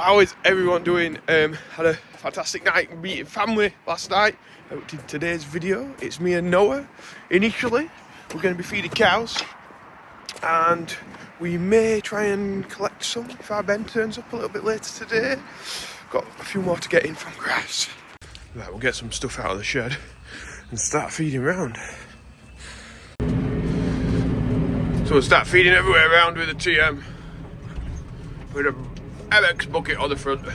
how is everyone doing? Had a fantastic night meeting family last night. Out in today's video, it's me and Noah. Initially, we're going to be feeding cows, and we may try and collect some if our Ben turns up a little bit later today. Got a few more to get in from grass. Right, we'll get some stuff out of the shed and start feeding around. So we'll start feeding everywhere around with a TM, with a MX bucket on the front.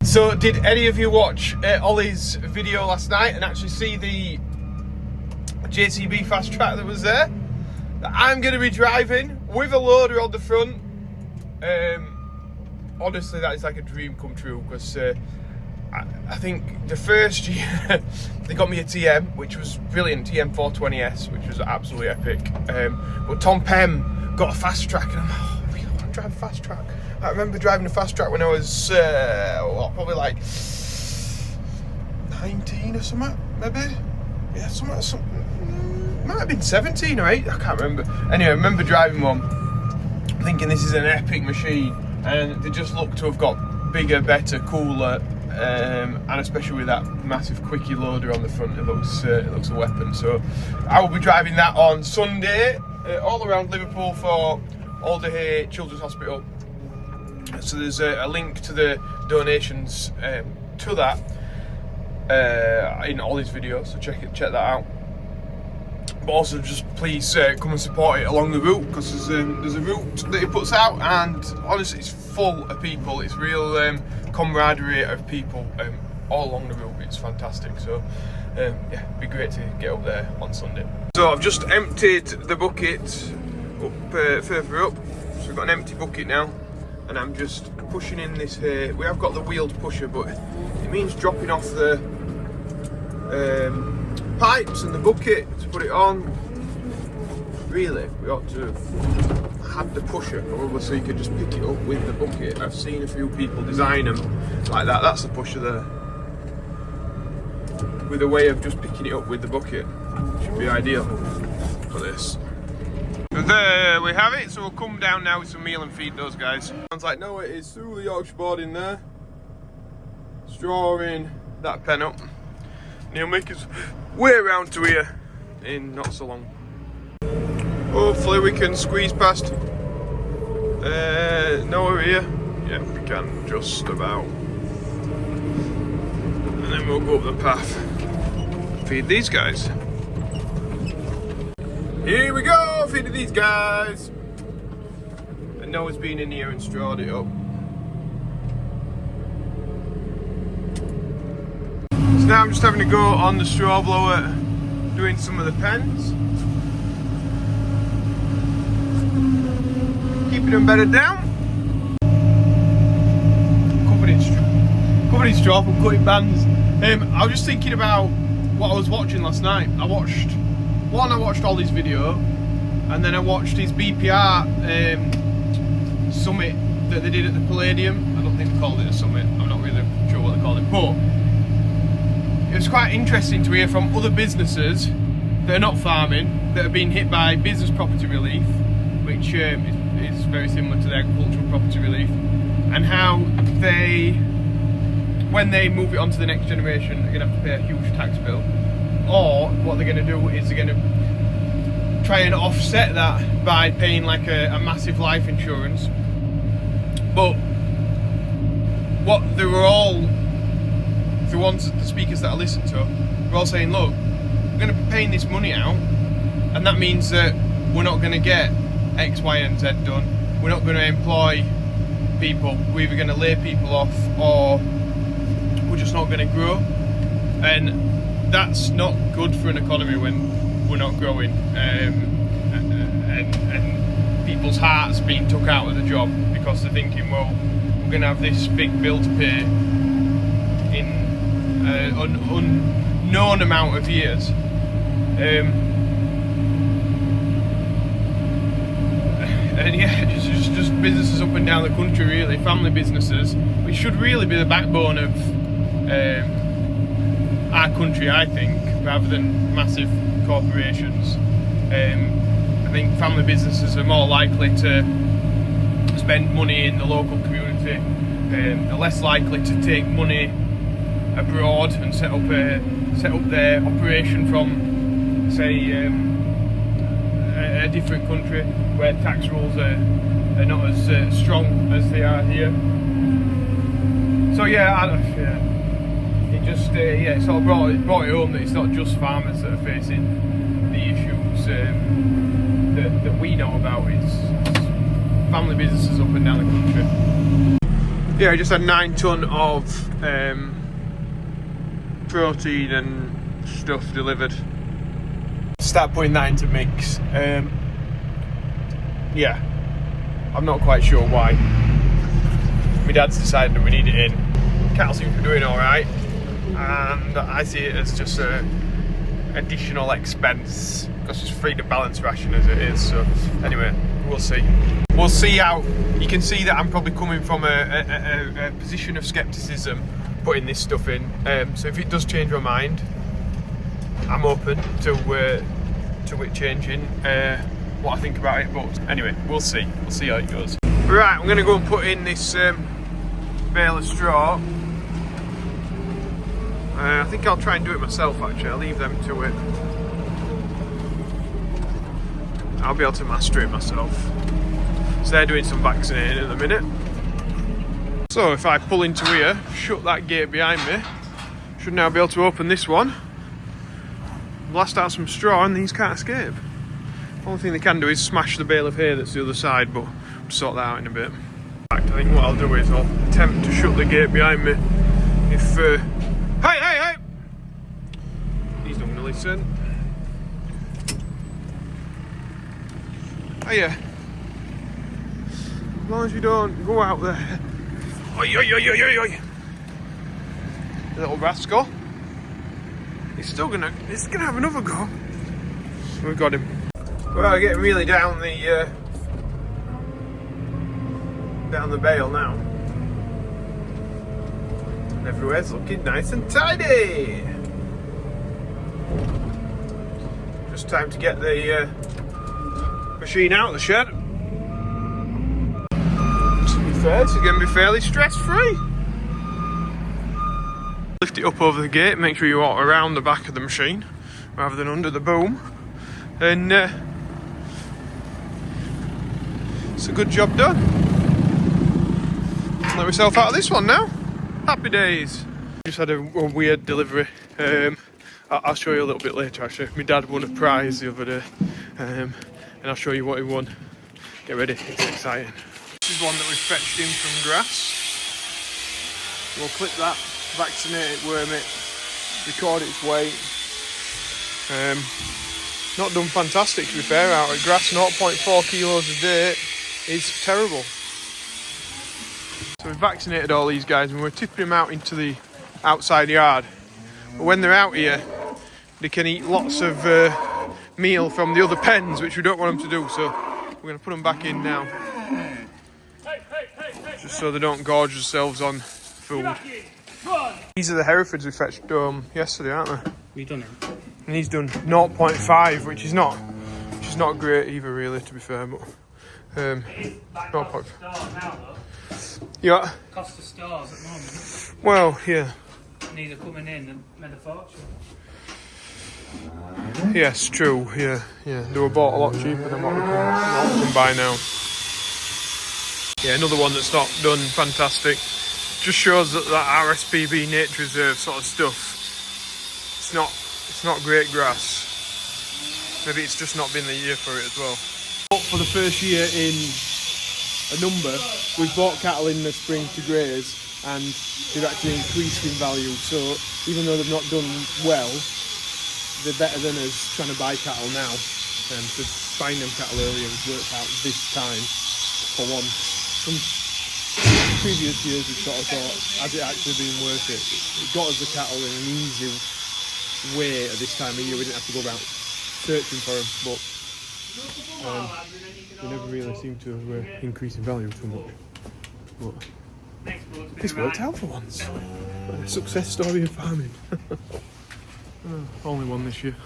So did any of you watch Ollie's video last night and actually see the JCB fast track that was there? That I'm going to be driving with a loader on the front. Honestly, that is like a dream come true, because I think the first year they got me a TM, which was brilliant, TM 420S, which was absolutely epic. But Tom Pem got a fast track, and I'm like, oh, I really want to drive a fast track. I remember driving a fast track when I was probably like 19 or something, maybe. Yeah, something. Might have been 17 or 8. I can't remember. Anyway, I remember driving one, thinking this is an epic machine, and they just look to have got bigger, better, cooler, and especially with that massive quickie loader on the front, it looks a weapon. So I will be driving that on Sunday, all around Liverpool for Alderhay Children's Hospital. So there's a link to the donations to that in all these videos, so check that out. But also just please come and support it along the route, because there's a route that he puts out, and honestly it's full of people. It's real camaraderie of people all along the route. It's fantastic. So yeah, it'd be great to get up there on Sunday. So I've just emptied the bucket up further up, so we've got an empty bucket now. And I'm just pushing in this hay. We have got the wheeled pusher, but it means dropping off the pipes and the bucket to put it on. Really, we ought to have had the pusher, probably, so you could just pick it up with the bucket. I've seen a few people design them like that. That's the pusher there, with a way of just picking it up with the bucket. Should be ideal for this. So there we have it. So we'll come down now with some meal and feed those guys. Sounds like no, it is through the Yorkshire board in there, strawing that pen up, and he'll make his way around to here in not so long. Hopefully we can squeeze past Noah here. Yeah, we can just about. And then we'll go up the path, feed these guys. Here we go, feeding these guys. And Noah's been in here and strawed it up. So now I'm just having to go on the straw blower, doing some of the pens. Keeping them bedded down. Covered in straw from cutting bands. I was just thinking about what I was watching last night. I watched Ollie's video, and then I watched his BPR summit that they did at the Palladium. I don't think they called it a summit, I'm not really sure what they called it, but it was quite interesting to hear from other businesses that are not farming, that have been hit by business property relief, which is very similar to the agricultural property relief, and how they, when they move it on to the next generation, are going to have to pay a huge tax bill. Or what they're going to do is they're going to try and offset that by paying like a massive life insurance. But what they were all, the ones, the speakers that I listened to, were all saying, look, we're going to be paying this money out, and that means that we're not going to get X, Y and Z done. We're not going to employ people. We're either going to lay people off, or we're just not going to grow. And that's not good for an economy when we're not growing, and people's hearts being took out of the job because they're thinking, well, we're going to have this big bill to pay in an unknown amount of years. And yeah, just businesses up and down the country, really, family businesses, which should really be the backbone of our country, I think, rather than massive corporations. I think family businesses are more likely to spend money in the local community They're less likely to take money abroad and set up their operation from, say, a different country where tax rules are not as strong as they are here. So yeah, it just it sort of brought it home that it's not just farmers that are facing the issues that we know about. It's family businesses up and down the country. Yeah, I just had 9 tonne of protein and stuff delivered. Start putting that into mix. Yeah, I'm not quite sure why. My dad's decided that we need it in. Cattle seem to be doing alright, and I see it as just an additional expense because it's free to balance ration as it is. So anyway, we'll see. We'll see how. You can see that I'm probably coming from a position of skepticism putting this stuff in. So if it does change my mind, I'm open to it changing what I think about it. But anyway, we'll see. We'll see how it goes. Right, I'm going to go and put in this bale of straw. I think I'll try and do it myself actually. I'll leave them to it. I'll be able to master it myself. So they're doing some vaccinating at the minute. So if I pull into here, shut that gate behind me, should now be able to open this one, blast out some straw, and these can't escape. Only thing they can do is smash the bale of hay that's the other side, but I'll sort that out in a bit. In fact, I think what I'll do is I'll attempt to shut the gate behind me. If hey! He's not going to listen. Hiya. As long as you don't go out there. Oi, oi, oi, oi, oi. Little rascal. He's gonna have another go. We've got him. Well, we're getting really down the bale now. And everywhere's looking nice and tidy. Just time to get the machine out of the shed. To be fair, it's going to be fairly stress-free. Lift it up over the gate, make sure you walk around the back of the machine rather than under the boom, and it's a good job done. Let myself out of this one now. Happy days. Just had a weird delivery. I'll show you a little bit later actually. My dad won a prize the other day, and I'll show you what he won. Get ready, it's exciting. This is one that we fetched in from grass. We'll clip that, vaccinate it, worm it, record its weight. Not done fantastic to be fair out at grass. 0.4 kilos a day is terrible. So we've vaccinated all these guys and we're tipping them out into the outside yard. But when they're out here, they can eat lots of meal from the other pens, which we don't want them to do. So we're going to put them back in now, just so they don't gorge themselves on food. These are the Herefords we fetched yesterday, aren't they? We've done it. And he's done 0.5, which is not great either, really, to be fair. But 0.5. Yeah. Cost of stars at the moment. Well, yeah. And these are coming in and made a fortune. Yes, true. Yeah. They were bought a lot cheaper than what we can buy now. Yeah, another one that's not done fantastic. Just shows that RSPB nature reserve sort of stuff. It's not great grass. Maybe it's just not been the year for it as well. For the first year in a number, we've bought cattle in the spring to graze, and they've actually increased in value. So even though they've not done well, they're better than us trying to buy cattle now. So buying them cattle earlier has worked out this time for once. Some previous years we sort of thought, has it actually been worth it? It got us the cattle in an easy way at this time of year. We didn't have to go about searching for them, but we never really seem to increase in value too much. But this worked out for once. A success story of farming. Only one this year.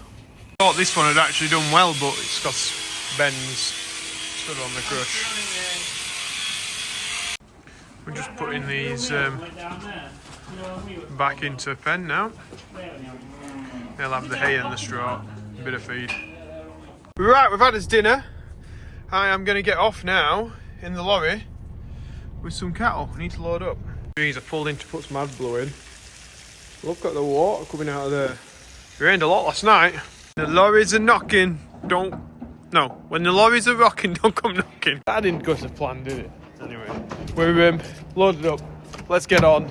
I thought this one had actually done well, but it's got bends stood on the crush. We're just putting these back into pen now. They'll have the hay and the straw, a bit of feed. Right, we've had us dinner. I am going to get off now in the lorry with some cattle. I need to load up. Jeez, I pulled in to put some AdBlue in. Look at the water coming out of there. It rained a lot last night. The lorries are knocking. When the lorries are rocking, don't come knocking. That didn't go to plan, did it? Anyway, we're loaded up. Let's get on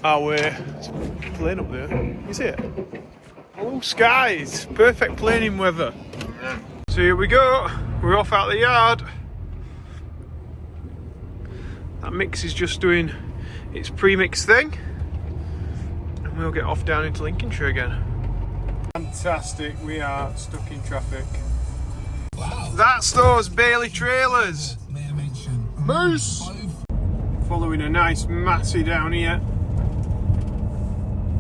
our way. There's a plane up there. You see it? Oh, skies. Perfect planing weather. So here we go. We're off out the yard. That mix is just doing its pre-mix thing. And we'll get off down into Lincolnshire again. Fantastic. We are stuck in traffic. Wow. That's those Bailey trailers. Moose! Following a nice Massey down here.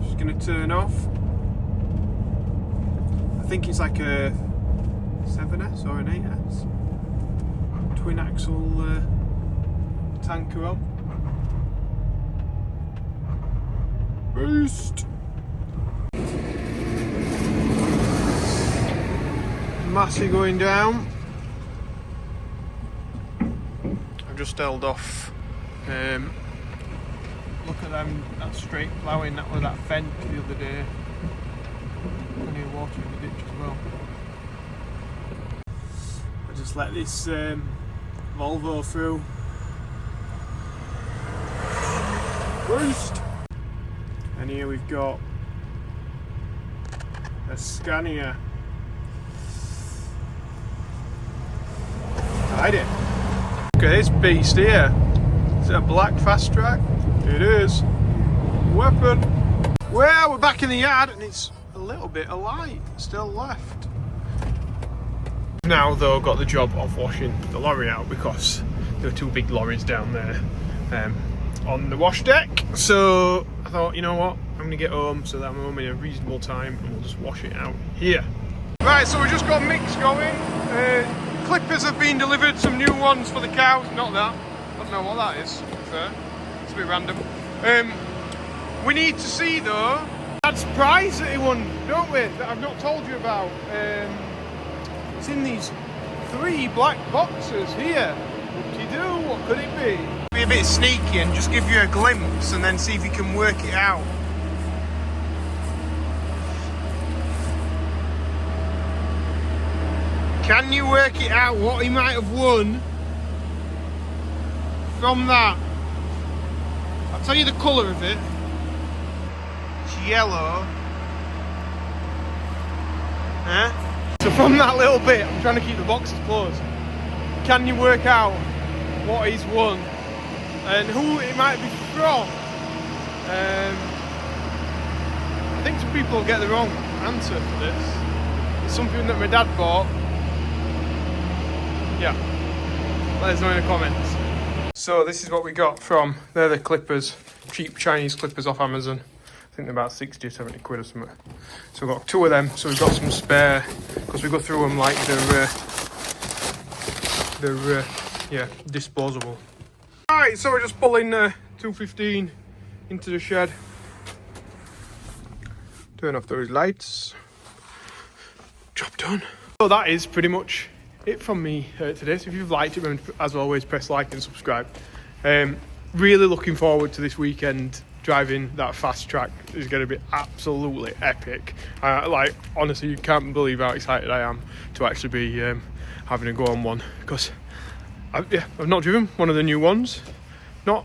Just going to turn off. I think it's like a 7S or an 8S. Twin axle tanker on. Boost! Massey going down. I've just held off. Look at them, that straight ploughing, that was that fence the other day. Plenty of water in the ditch as well. I just let this Volvo through. Boost! And here we've got a Scania. Hide it. Look at this beast here. Is it a black fast track? It is. Weapon. Well, we're back in the yard and it's a little bit of light still left. Now though, got the job of washing the lorry out because there were two big lorries down there on the wash deck. So I thought, you know what, I'm going to get home so that I'm home in a reasonable time and we'll just wash it out here. Right, so we just got mix going. Clippers have been delivered, some new ones for the cows. Not that. I don't know what that is, to be fair. It's a bit random. We need to see though that surprise that he won, don't we? That I've not told you about. It's in these 3 black boxes here. Whoop-de-doo, what could it be? Be a bit sneaky and just give you a glimpse and then see if you can work it out. Can you work it out what he might have won from that? I'll tell you the colour of it. It's yellow. So from that little bit, I'm trying to keep the boxes closed. Can you work out what he's won and who it might be from? I think some people will get the wrong answer for this. It's something that my dad bought. Yeah, let us know in the comments. So this is what we got from, they're the clippers, cheap Chinese clippers off Amazon. I think they're about 60 or 70 quid or something. So we've got 2 of them, so we've got some spare, because we go through them like they're disposable. Alright, so we're just pulling 215 into the shed. Turn off those lights. Job done. So that is pretty much it from me today. So if you've liked it, remember, as always, press like and subscribe. Really looking forward to this weekend. Driving that fast track is going to be absolutely epic. Like, honestly, you can't believe how excited I am to actually be having a go on one, because I've not driven one of the new ones. Not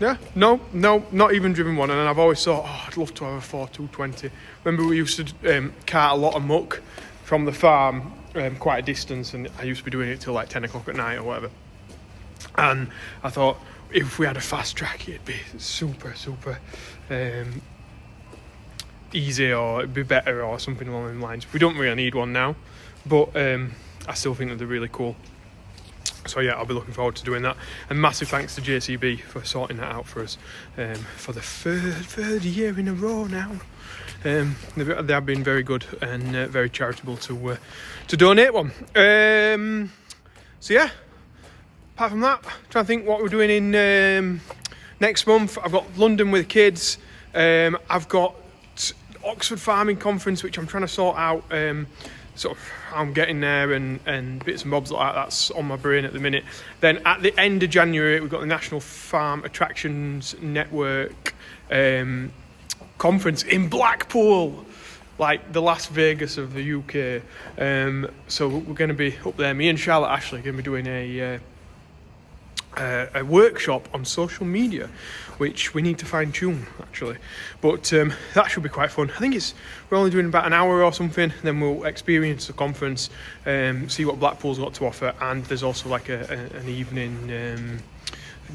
even driven one. And I've always thought, oh, I'd love to have a Ford 220. Remember, we used to cart a lot of muck from the farm quite a distance, and I used to be doing it till like 10 o'clock at night or whatever. And I thought, if we had a fast track, it'd be super easy, or it'd be better, or something along those lines. We don't really need one now, but I still think that they're really cool. So yeah, I'll be looking forward to doing that. And massive thanks to JCB for sorting that out for us for the third year in a row now. They have been very good and very charitable to donate one. So yeah, apart from that, trying to think what we're doing in next month. I've got London with kids. I've got Oxford Farming Conference, which I'm trying to sort out. Sort of, I'm getting there, and bits and bobs like that. That's on my brain at the minute. Then at the end of January, we've got the National Farm Attractions Network conference in Blackpool, like the Las Vegas of the UK. So we're going to be up there. Me and Charlotte Ashley are going to be doing a workshop on social media, which we need to fine tune actually, but that should be quite fun. I think we're only doing about an hour or something, then we'll experience the conference, see what Blackpool's got to offer, and there's also like an evening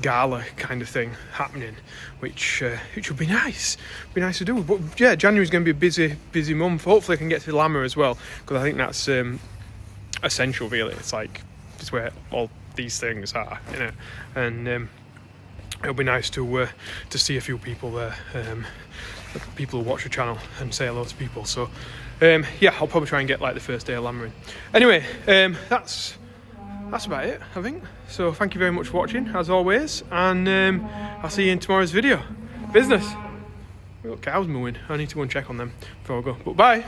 gala kind of thing happening, which would be nice. Be nice to do. But yeah, January's going to be a busy month. Hopefully I can get to Lammer as well, because I think that's essential really. It's like just where all these things are, you know, and it'll be nice to see a few people there, people who watch the channel, and say hello to people. So yeah, I'll probably try and get like the first day of Lammering. Anyway, that's about it, I think. So thank you very much for watching, as always, and I'll see you in tomorrow's video. Business. We've got cows mooing. I need to go and check on them before I go. But bye.